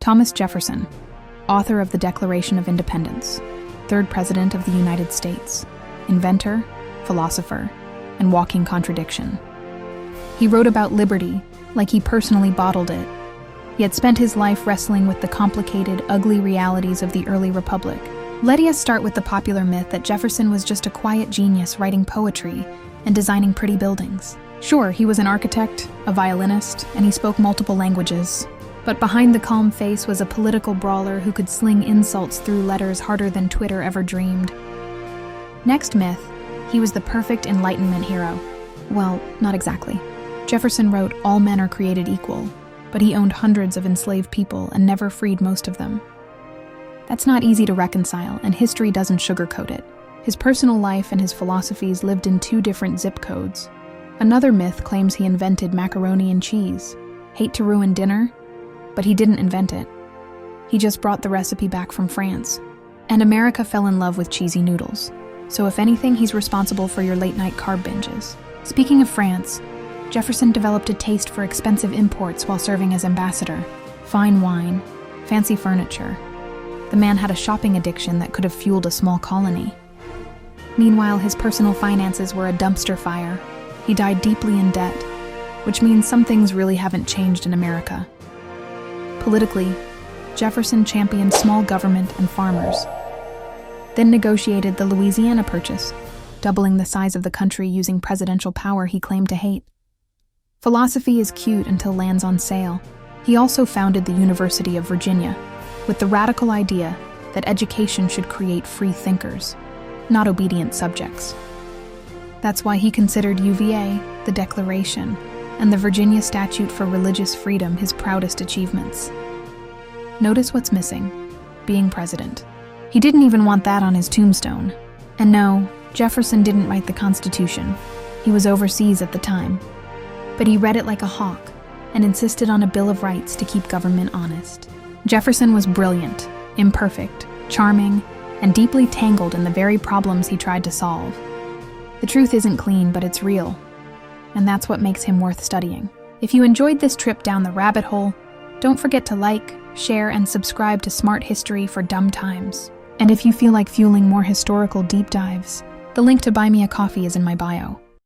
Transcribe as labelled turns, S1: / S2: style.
S1: Thomas Jefferson, author of the Declaration of Independence, third President of the United States, inventor, philosopher, and walking contradiction. He wrote about liberty like he personally bottled it, yet spent his life wrestling with the complicated, ugly realities of the early republic. Let us start with the popular myth that Jefferson was just a quiet genius writing poetry and designing pretty buildings. Sure, he was an architect, a violinist, and he spoke multiple languages. But behind the calm face was a political brawler who could sling insults through letters harder than Twitter ever dreamed. Next myth, he was the perfect Enlightenment hero. Well, not exactly. Jefferson wrote, "All men are created equal," but he owned hundreds of enslaved people and never freed most of them. That's not easy to reconcile, and history doesn't sugarcoat it. His personal life and his philosophies lived in two different zip codes. Another myth claims he invented macaroni and cheese. Hate to ruin dinner? But he didn't invent it. He just brought the recipe back from France. And America fell in love with cheesy noodles. So if anything, he's responsible for your late-night carb binges. Speaking of France, Jefferson developed a taste for expensive imports while serving as ambassador. Fine wine, fancy furniture. The man had a shopping addiction that could have fueled a small colony. Meanwhile, his personal finances were a dumpster fire. He died deeply in debt, which means some things really haven't changed in America. Politically, Jefferson championed small government and farmers, then negotiated the Louisiana Purchase, doubling the size of the country using presidential power he claimed to hate. Philosophy is cute until lands on sale. He also founded the University of Virginia, with the radical idea that education should create free thinkers, not obedient subjects. That's why he considered UVA, the Declaration, and the Virginia Statute for Religious Freedom his proudest achievements. Notice what's missing: being president. He didn't even want that on his tombstone. And no, Jefferson didn't write the Constitution. He was overseas at the time. But he read it like a hawk and insisted on a Bill of Rights to keep government honest. Jefferson was brilliant, imperfect, charming, and deeply tangled in the very problems he tried to solve. The truth isn't clean, but it's real. And that's what makes him worth studying. If you enjoyed this trip down the rabbit hole, don't forget to like, share, and subscribe to Smart History for Dumb Times. And if you feel like fueling more historical deep dives, the link to buy me a coffee is in my bio.